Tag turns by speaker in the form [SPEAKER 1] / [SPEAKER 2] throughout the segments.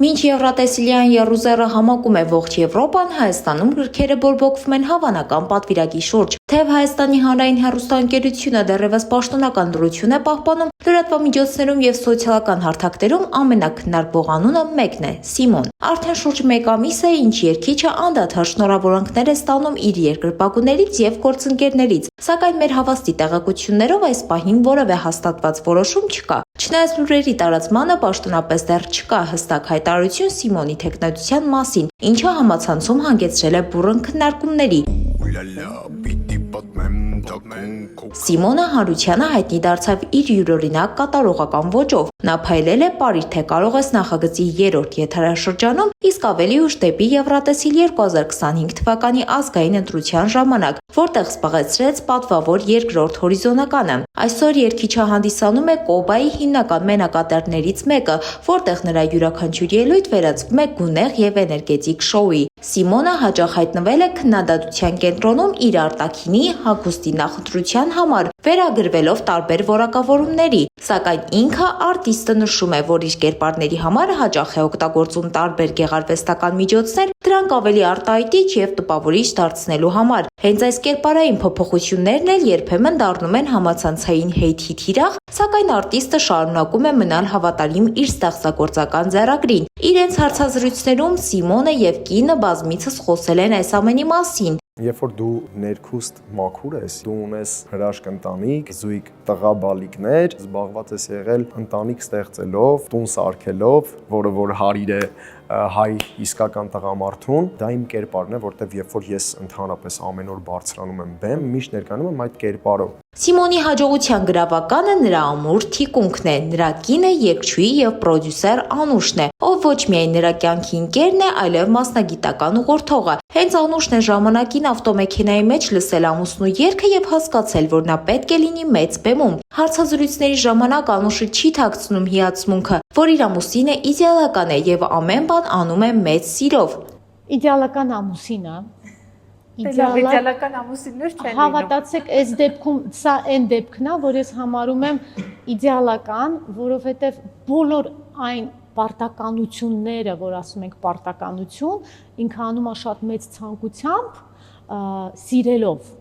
[SPEAKER 1] Մինչ Եվրատեսիլյան եռուզեռը համակում է ողջ Եվրոպան, Հայաստանում գրքերը բորբոքվում են հավանական պատվիրակի շուրջ։ Թեև Հայաստանի հանրային հեռուստաընկերությունը դեռևս պաշտոնական դրություն է պահպանում, լրատվամիջոցներում եւ սոցիալական հարթակներում ամենակննարկվող անունը մեկն է՝ Սիմոն։ Արդեն շուրջ 1 ամիս է, ինչ երգիչը անդադար շնորհավորանքներ է ստանում իր երկրպագուներից եւ գործընկերներից, սակայն մեր հավաստի տեղեկություններով այս պահին որևէ հաստատված որոշում չկա։ Չնայած լուրերի տարածմանը պաշտոնապես դեռ չկա հստակ հայտարարություն Սիմոնի թեկնածության մասին, ինչը համացանցում հանգեցրել է բուռն քննարկումների։ Սիմոնը Հարությանը հայտնի դարձավ իր յուրօրինակ կատարողական ոճով։ Նա փայլել է «Պարիր թե կարող ես» նախագծի 3-րդ եթերաշրջանում, իսկ ավելի ուշ դեպի Եվրատեսիլ 2025 թվականի ազգային ընտրության ժամանակ, որտեղ զբաղեցրեց պատվավոր երկրորդ հորիզոնականը։ Այսօր երգիչը հանդիսանում է Կոբայի հիմնական մենակատերներից մեկը, որտեղ նրա յուրաքանչյուր ելույթ վերածվում է գունեղ եւ էներգետիկ շոուի։ Սիմոնը հաճախ հայտնվել է քննադատության կենտրոնում իր արտաքինի հագուստի նախընտրության համար, վերագրվելով տարբեր որակավորումների, սակայն ինքը արտիստը նշում է, որ իր կերպարների համար հաճախ է օգտագործում տարբեր գեղարվեստական միջոցներ, դրանք ավելի արտահայտիչ եւ տպավորիչ դարձնելու համար։ Հենց այս կերպարային փոփոխություններն էլ երբեմն դառնում են համացանցային հեյթի թիրախ, սակայն արտիստը շարունակում է մնալ հավատարիմ իր ստեղծագործական ձեռագրին։ Իրենց հարցազրույցներում Սիմոնը եւ կինը բազմիցս խոսել են այս ամենի մասին։
[SPEAKER 2] Երբ որ դու ներքուստ մաքուր ես, դու ունես հրաշք ընտանիք, զույգ տղա բալիկներ, զբաղված ես եղել ընտանիք ստեղծելով, տուն սարքելով, որը որ հարիր է հայ իսկական տղամարդուն, դա իմ կերպարն է, որտեվ երբ որ ես ընդհանրապես ամեն օր բարձրանում եմ բեմ, միշտ ներկայանում եմ այդ կերպարով։
[SPEAKER 1] Սիմոնի հաջողության գրավականը նրա ամուր թիկունքն է, նրա կինը երգչուհի եւ պրոդյուսեր Անուշն է, ով ոչ միայն նրա կյանքի ընկերն է, այլև մասնագիտական ուղղորդողը։ Հենց Անուշն է ժամանակին ավտոմեքենայի մեջ լսել ամուսնու երգը եւ հասկացել, որ նա պետք է լինի մեծ բեմում։ Հարցազրույցների ժամանակ Անուշը չի թաքցնում հիացմունքը, որ իր ամուսինը իդեալական է եւ ամեն բան անում է մեծ սիրով։
[SPEAKER 3] Իդեալական ամուսինը
[SPEAKER 4] իդեալական ամուսիններ չեն լինում։
[SPEAKER 3] Հավատացեք, այս դեպքում սա այն դեպքն է, որ ես համարում եմ իդեալական, որովհետև բոլոր այն պարտականությունները, որ ասում ենք պարտականություն, ինքը անում է շատ մեծ ցանկությամբ, սիրելով։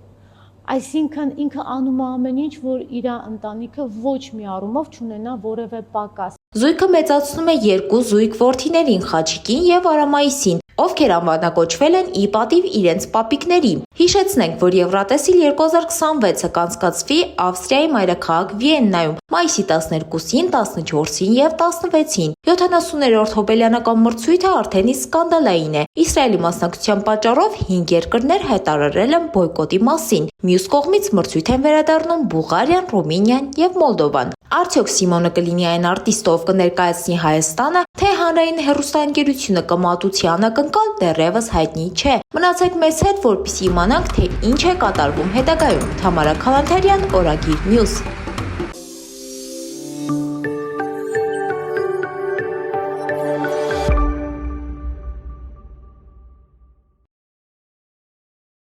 [SPEAKER 3] Այսինքն ինքը անում է ամեն ինչ, որ իր ընտանիքը ոչ մի առումով չունենա որևէ պակաս։
[SPEAKER 1] Զույգը մեծացնում է 2 զույգ որդիներին՝ Խաչիկին եւ Արամայիսին, ովքեր անվանակոչվել են ի պատիվ իրենց պապիկների։ Հիշեցնենք, որ Եվրատեսիլ 2026-ը կանցկացվի Ավստրիայի մայրաքաղաք Վիեննայում մայիսի 12-ին, 14-ին եւ 16-ին։ 70-րդ հոբելյանական մրցույթը արդեն իսկ սկանդալային է։ Իսրայելի մասնակցության պատճառով 5 երկրներ հայտարարել են բոյկոտի մասին։ Մյուս կողմից մրցույթ են վերադառնում Բուլղարիան, Ռումինիան եւ Մոլդովան։ Արդյոք Սիմոնը կլինի այն արտիստը, ով կներկայացնի Հայաստանը, թե հանրային հեռուստաընկերությունը կմատուցի անակնկալ, դեռևս հայտնի չէ։ Մնացեք մեզ հետ, որպեսզի իմանանք, թե ինչ է կատարվում հետագայում։ Թամարա Քալանթարյան, Օրագիր Նյուզ։